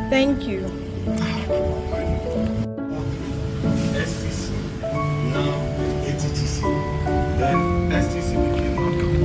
Thank you. STC, now ATTC, then STC became knockout.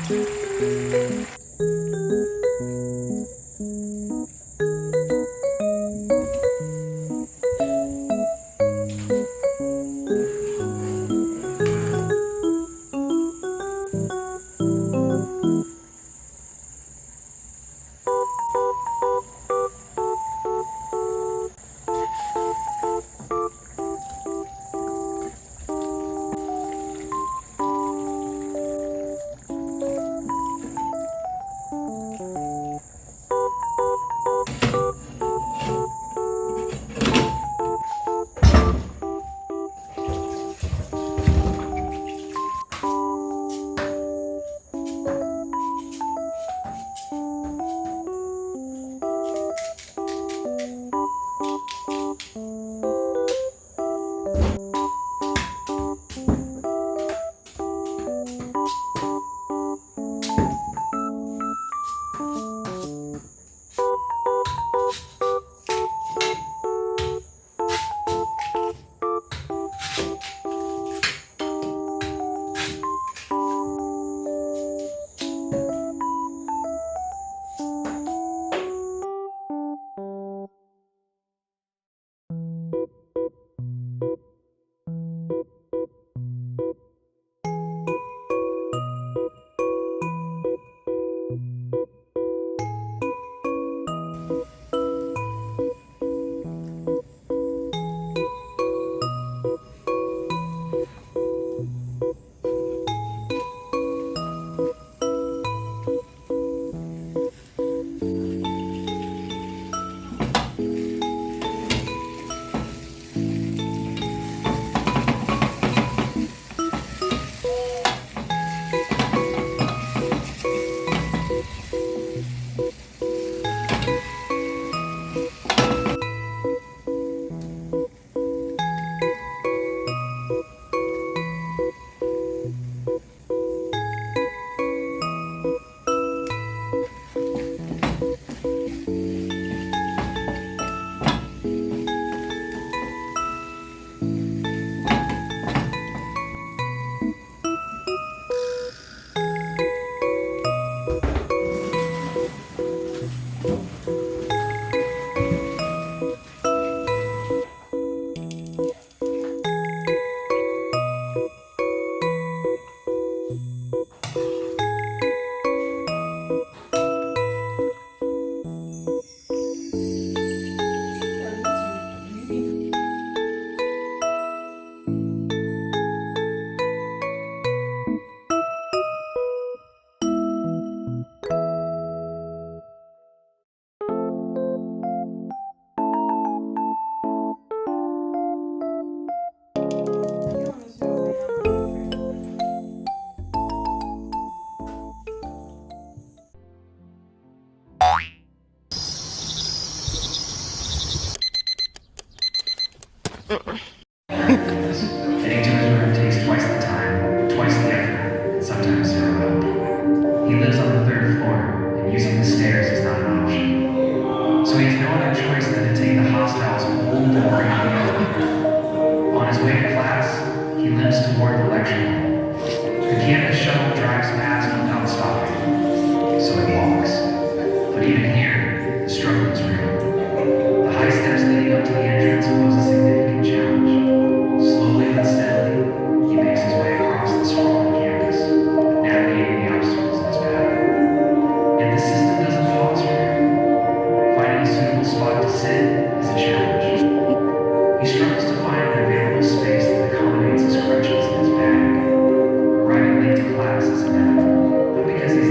Getting to his room takes twice the time, twice the effort, and sometimes zero help. He lives on the third floor, and using the stairs is not an option. So he has no other choice than to take the hostile's old and grand elevator. On his way to class, he limps toward the lecture hall. The campus shuttle drives past without stopping, so he walks. But even here, the struggle is real. The high steps leading up to the entrance pose a significant challenge. Slowly but steadily, he makes his way across the sprawling campus, navigating the obstacles in his path. And the system doesn't pause for him. Finding a suitable spot to sit is a challenge. He struggles to find an available space that accommodates his crutches and his bag. Arriving late to class is inevitable, not because he's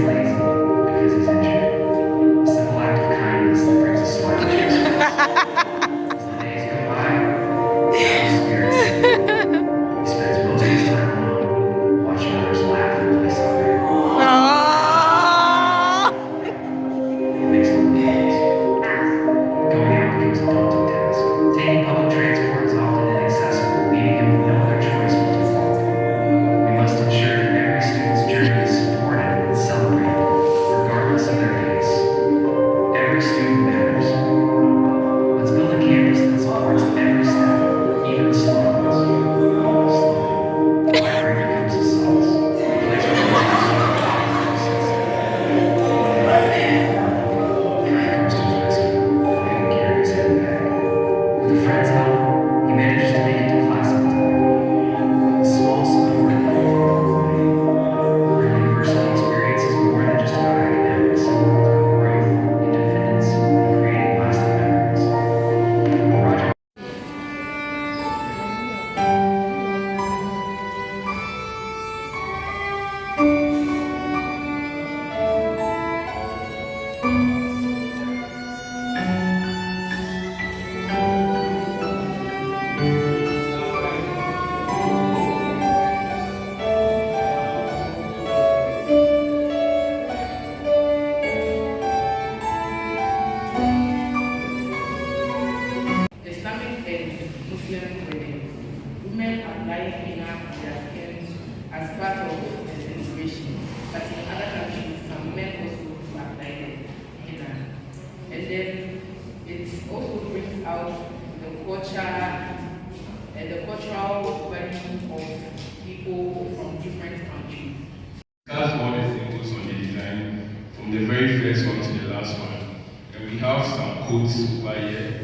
design from the very first one to the last one. And we have some quotes over here.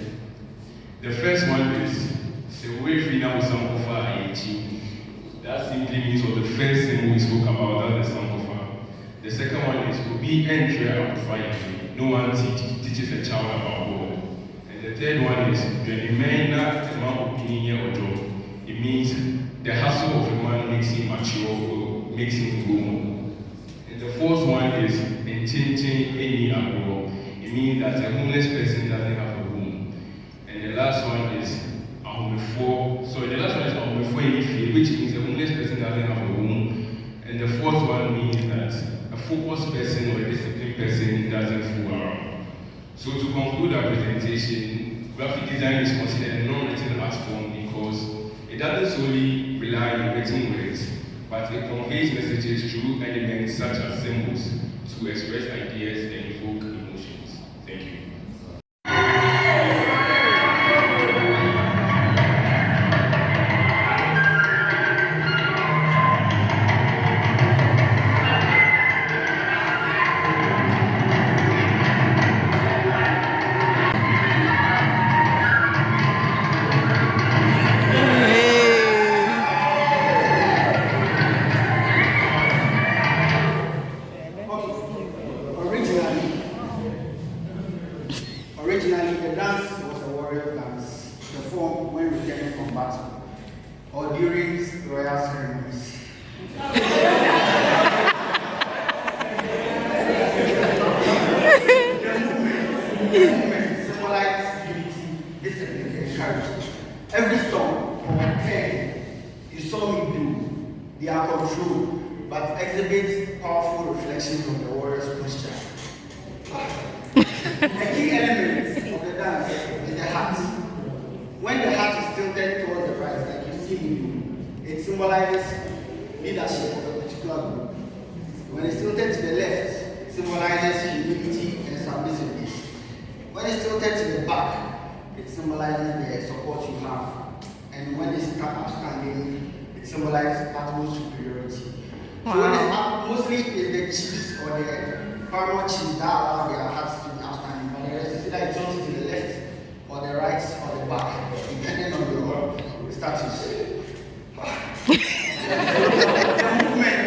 The first one is, that simply means what the first thing we spoke about, that's the Sankofa. The second one is, be entry and fire. No one teaches a child about God. And the third one is, it means the hustle of a man makes him mature or makes him grown. And the fourth one is, changing any agro. It means that a homeless person doesn't have a home. And the last one is, which means a homeless person doesn't have a home. And the fourth one means that a focused person or a disciplined person doesn't fool around. So to conclude our presentation, graphic design is considered a non-written art form because it doesn't solely rely on written words, but it conveys messages through elements such as symbols to express ideas and evoke emotions. Thank you. Originally, the dance was a warrior dance, performed when returning from battle or during royal ceremonies. The movement symbolizes unity, discipline, and courage. Every storm or pain you saw me do, they are controlled, but exhibit powerful reflections of the warrior's posture. The key element of the dance is the hat. When the hat is tilted towards the right, like you see me do, it symbolizes leadership of a particular group. When it's tilted to the left, it symbolizes humility and submissiveness. When it's tilted to the back, it symbolizes the support you have. And when it's upstanding, it symbolizes utmost superiority. Wow. So when it's up, mostly it's the chiefs or the paramount chiefs that allow their hats to be outstanding. But the rest is either it turns to the left or the right or the back, depending on your status. The movement,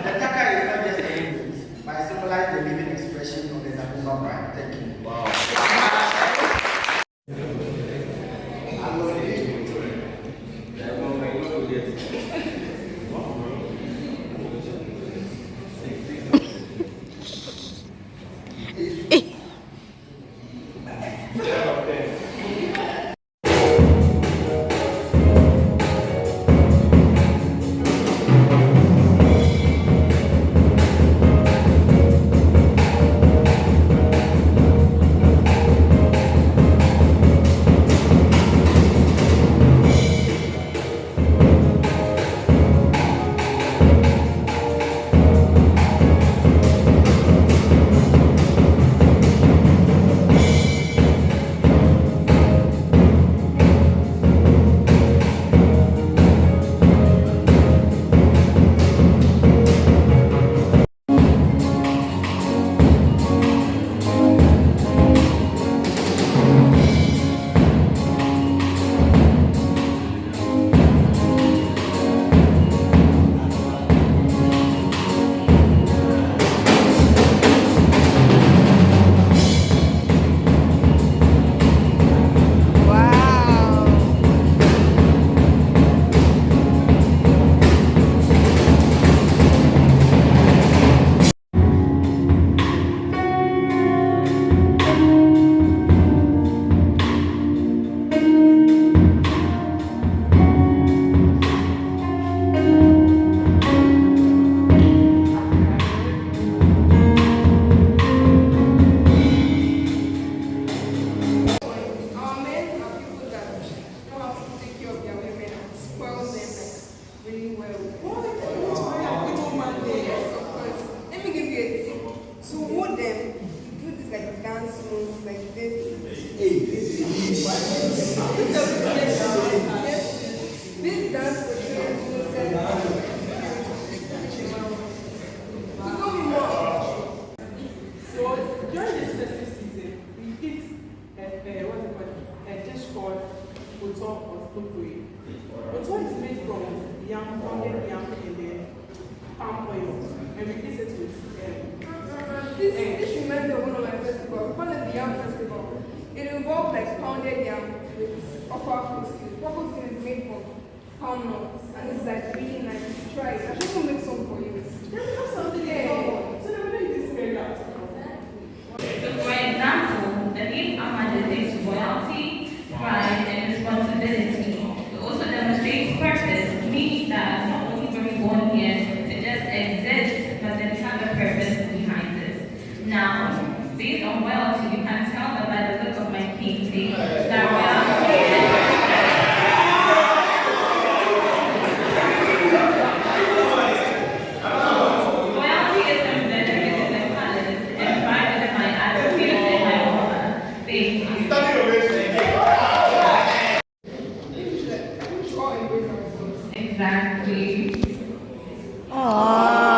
the taka is not just a movement, but it symbolizes the living expression of the Nakumba bride. Thank you. Wow. This reminds me of one of my festivals. We call it the Yam Festival. It involves like pounded yam with okra stew. Okra stew is made from palm nuts, and it's like really nice. Try it. I should even make some for you. That's something in common. So they will this very out. So for example, the name Ahmad depicts royalty, pride, and responsibility. It also demonstrates purpose, meaning that not only were we born here to just exist, but that we have a purpose behind this. Now, based on royalty, you can tell that by the look of my painting that royalty is embedded within the colors and pride within my attitude and my aura. Thank you. We should all embrace ourselves. Exactly. Aww.